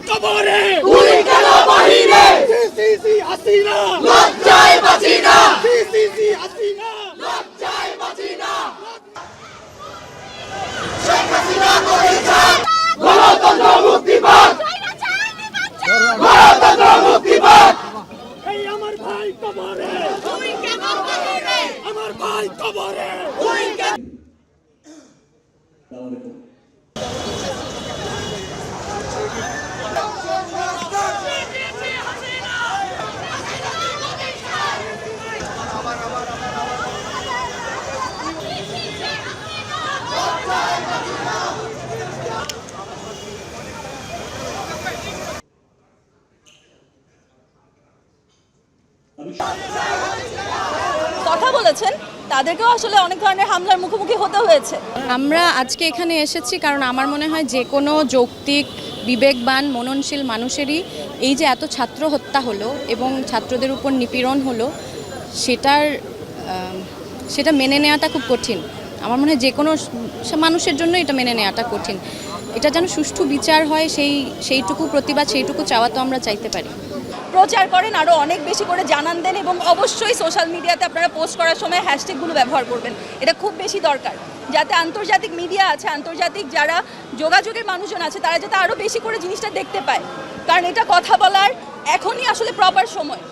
কবরে গুলি কেন বাহিরে সিসি হাসিনা লজ্জায় বাঁচি না সিসি হাসিনা লজ্জায় বাঁচি না শেখ হাসিনা করে যায় গণতন্ত্র মুক্তিবাদ গণতন্ত্র মুক্তিবাদ এই আমার ভাই কবরে তুই কেন বাহিরে আমার ভাই কবরে তুই কেন কথা বলেছেন তাদেরকেও আসলে অনেক ধরনের হামলার মুখোমুখি হতে হয়েছে। আমরা আজকে এখানে এসেছি কারণ আমার মনে হয় যে কোনো যৌক্তিক বিবেকবান মননশীল মানুষেরই এই যে এত ছাত্র হত্যা হলো এবং ছাত্রদের উপর নিপীড়ন হলো সেটা মেনে নেওয়াটা খুব কঠিন। আমার মনে হয় যে কোনো মানুষের জন্য এটা মেনে নেওয়াটা কঠিন। এটা যেন সুষ্ঠু বিচার হয় সেইটুকু প্রতিবাদ সেইটুকু চাওয়া তো আমরা চাইতে পারি। প্রচার করেন, আরও অনেক বেশি করে জানান দেন এবং অবশ্যই সোশ্যাল মিডিয়াতে আপনারা পোস্ট করার সময় হ্যাশট্যাগুলো ব্যবহার করবেন। এটা খুব বেশি দরকার, যাতে আন্তর্জাতিক মিডিয়া আছে, আন্তর্জাতিক যারা যোগাযোগের মানুষজন আছে, তারা যাতে আরও বেশি করে জিনিসটা দেখতে পায়। কারণ এটা কথা বলার এখনই আসলে প্রপার সময়।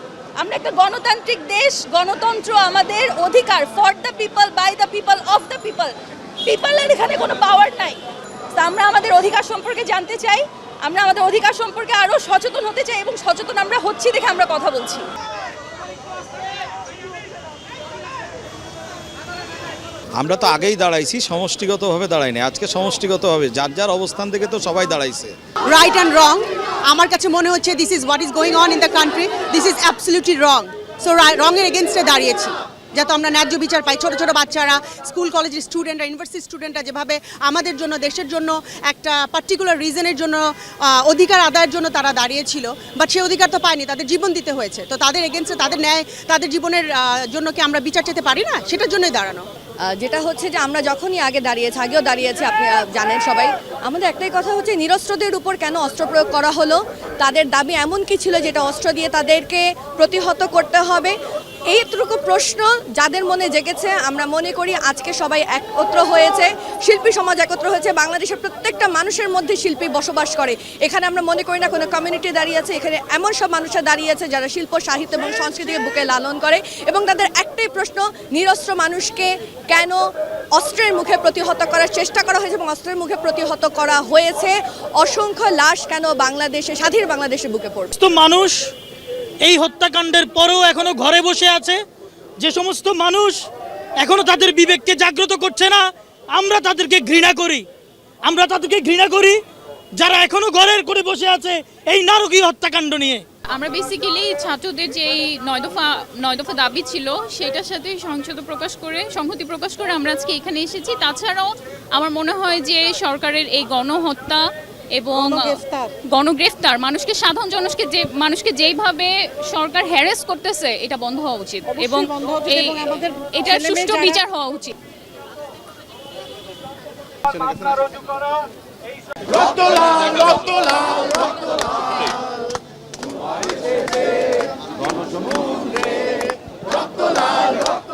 আমরা একটা গণতান্ত্রিক দেশ, গণতন্ত্র আমাদের অধিকার, for the people, by the people, of the people. পিপলের এখানে কোনো পাওয়ার নাই। আমরা আমাদের অধিকার সম্পর্কে জানতে চাই, আমরা আমাদের অধিকার সম্পর্কে আরও সচেতন হতে চাই এবং সচেতন আমরা হচ্ছি দেখে আমরা কথা বলছি। আমরা তো আগেই দাঁড়াইছি, সমষ্টিগতভাবে দাঁড়াইনি, আজকে সমষ্টিগতভাবে যার যার অবস্থান থেকে তো সবাই দাঁড়াইছে। রাইট অ্যান্ড রং, আমার কাছে মনে হচ্ছে this is what is going on in the country, this is absolutely wrong. So রঙের এগেনস্টে দাঁড়িয়েছি, যাতে আমরা ন্যায্য বিচার পাই। ছোটো ছোটো বাচ্চারা, স্কুল কলেজের স্টুডেন্টরা, ইউনিভার্সিটি স্টুডেন্টরা যেভাবে আমাদের জন্য, দেশের জন্য একটা পার্টিকুলার রিজনের জন্য, অধিকার আদায়ের জন্য তারা দাঁড়িয়েছিল, বাট সে অধিকার তো পায়নি, তাদের জীবন দিতে হয়েছে। তো তাদের এগেনস্টে, তাদের ন্যায়, তাদের জীবনের জন্য কি আমরা বিচার চেতে পারি না? সেটার জন্যই দাঁড়ানো। যেটা হচ্ছে যে আমরা যখনই আগেও দাঁড়িয়েছি, আপনি জানেন সবাই, আমাদের একটাই কথা হচ্ছে নিরস্ত্রদের উপর কেন অস্ত্র প্রয়োগ করা হলো। তাদের দাবি এমন কি ছিল যেটা অস্ত্র দিয়ে তাদেরকে প্রতিহত করতে হবে? এইটুকু প্রশ্ন যাদের মনে জেগেছে, আমরা মনে করি আজকে সবাই একত্র হয়েছে, শিল্পী সমাজ একত্র হয়েছে। বাংলাদেশের প্রত্যেকটা মানুষের মধ্যে শিল্পী বসবাস করে। এখানে আমরা মনে করি না কোনো কমিউনিটি দাঁড়িয়ে আছে, এখানে এমন সব মানুষরা দাঁড়িয়ে আছে যারা শিল্প, সাহিত্য এবং সংস্কৃতিকে বুকে লালন করে এবং তাদের একটাই প্রশ্ন, নিরস্ত্র মানুষকে কেন অস্ত্রের মুখে প্রতিহত করার চেষ্টা করা হয়েছে এবং অস্ত্রের মুখে প্রতিহত করা হয়েছে। অসংখ্য লাশ কেন বাংলাদেশে, স্বাধীন বাংলাদেশের বুকে পড়ছে। তো মানুষ এই হত্যাকাণ্ডের পরেও এখনো ঘরে বসে আছে, যে সমস্ত মানুষ এখনো তাদের বিবেককে জাগ্রত করছে না, আমরা তাদেরকে ঘৃণা করি, যারা এখনো ঘরের করে বসে আছে এই নারকীয় হত্যাকাণ্ড নিয়ে। আমরা বেসিক্যালি ছাত্রদের যে নয় দফা দাবি ছিল সেটার সাথে সংহতি প্রকাশ করে আমরা আজকে এখানে এসেছি। তাছাড়াও আমার মনে হয় যে সরকারের এই গণহত্যা এবং গণগ্রেফতার, সাধারণ মানুষকে যেইভাবে সরকার হ্যারাস করতেছে, এটা বন্ধ হওয়া উচিত এবং এটার সুষ্ঠু বিচার হওয়া উচিত। গণসমুদ্রে রক্ত লাল, রক্ত